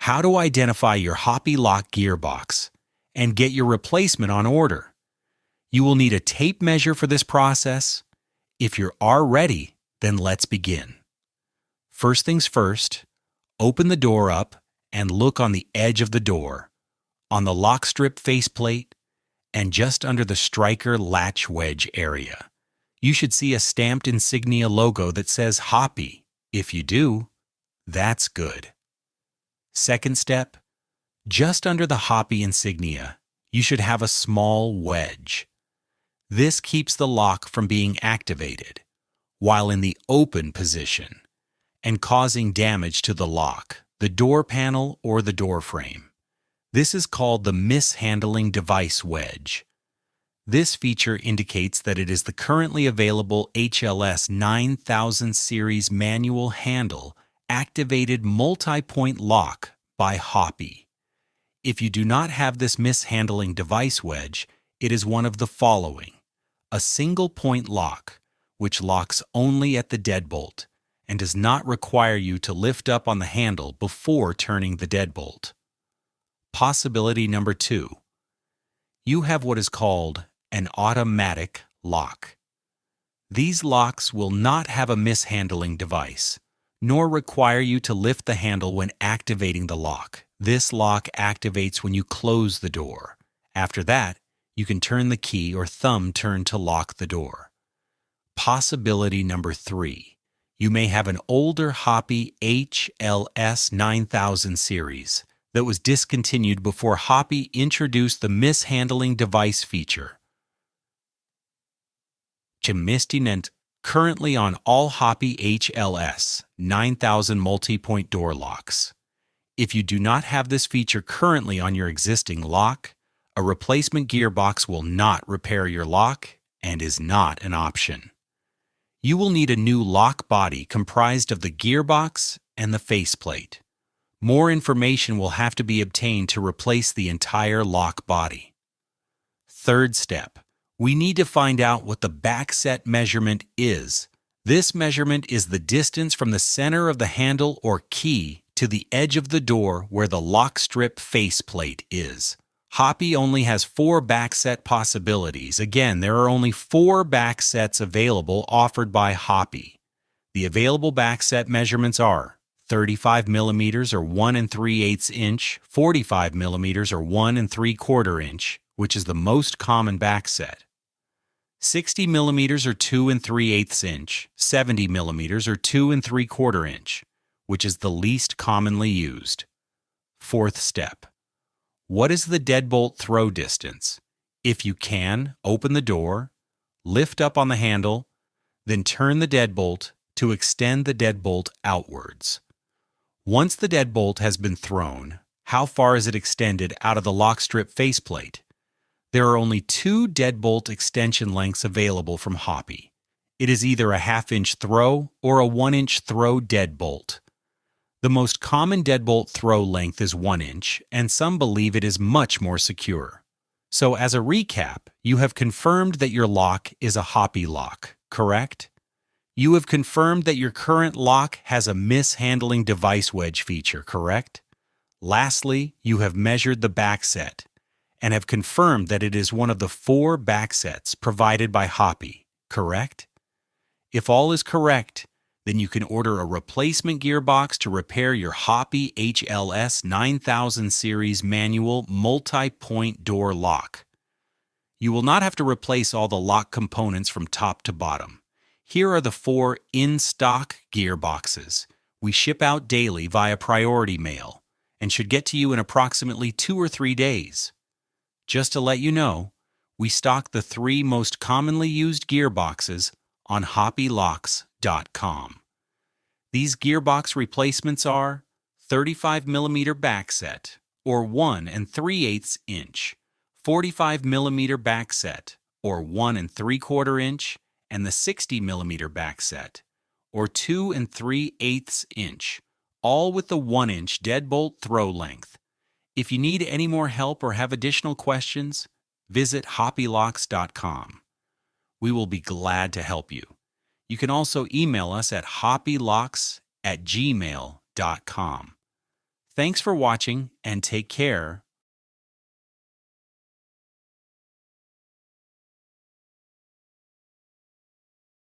how to identify your Hoppe lock gearbox and get your replacement on order. You will need a tape measure for this process. If you are ready, then let's begin. First things first, open the door up and look on the edge of the door, on the lock strip faceplate, and just under the striker latch wedge area. You should see a stamped insignia logo that says Hoppe. If you do, that's good. Second step, just under the Hoppe insignia, you should have a small wedge. This keeps the lock from being activated while in the open position and causing damage to the lock, the door panel, or the door frame. This is called the mishandling device wedge. This feature indicates that it is the currently available HLS 9000 series manual handle activated multi-point lock by Hoppe. If you do not have this mishandling device wedge, it is one of the following: a single point lock, which locks only at the deadbolt and does not require you to lift up on the handle before turning the deadbolt. Possibility number 2. You have what is called an automatic lock. These locks will not have a mishandling device, nor require you to lift the handle when activating the lock. This lock activates when you close the door. After that, you can turn the key or thumb turn to lock the door. Possibility number 3. You may have an older Hoppe HLS 9000 series that was discontinued before Hoppe introduced the mishandling device feature. Currently on all Hoppe HLS 9000 multi-point door locks. If you do not have this feature currently on your existing lock, a replacement gearbox will not repair your lock and is not an option. You will need a new lock body comprised of the gearbox and the faceplate. More information will have to be obtained to replace the entire lock body. Third step, we need to find out what the backset measurement is. This measurement is the distance from the center of the handle or key to the edge of the door where the lock strip faceplate is. Hoppe only has 4 backset possibilities. Again, there are only 4 backsets available offered by Hoppe. The available backset measurements are 35 millimeters or 1 3/8 inch, 45 millimeters or 1 3/4 inch, which is the most common backset, 60 millimeters or 2 3/8 inch, 70 millimeters or 2 3/4 inch, which is the least commonly used. Fourth step. What is the deadbolt throw distance? If you can, open the door, lift up on the handle, then turn the deadbolt to extend the deadbolt outwards. Once the deadbolt has been thrown, how far is it extended out of the lock strip faceplate? There are only 2 deadbolt extension lengths available from Hoppe. It is either a 1/2 inch throw or a 1 inch throw deadbolt. The most common deadbolt throw length is 1 inch, and some believe it is much more secure. So as a recap, you have confirmed that your lock is a Hoppe lock, correct? You have confirmed that your current lock has a mishandling device wedge feature, correct? Lastly, you have measured the backset and have confirmed that it is one of the 4 backsets provided by Hoppe, correct? If all is correct, then you can order a replacement gearbox to repair your Hoppe HLS 9000 series manual multi-point door lock. You will not have to replace all the lock components from top to bottom. Here are the 4 in-stock gearboxes. We ship out daily via priority mail and should get to you in approximately 2 or 3 days. Just to let you know, we stock the 3 most commonly used gearboxes on hoppelocks.com. These gearbox replacements are 35 millimeter backset or 1 3/8 inch, 45 millimeter backset or 1 3/4 inch, and the 60 millimeter backset or 2 3/8 inch, all with the 1 inch deadbolt throw length. If you need any more help or have additional questions, visit hoppelocks.com. We will be glad to help you. You can also email us at hoppelocks@gmail.com. Thanks for watching and take care.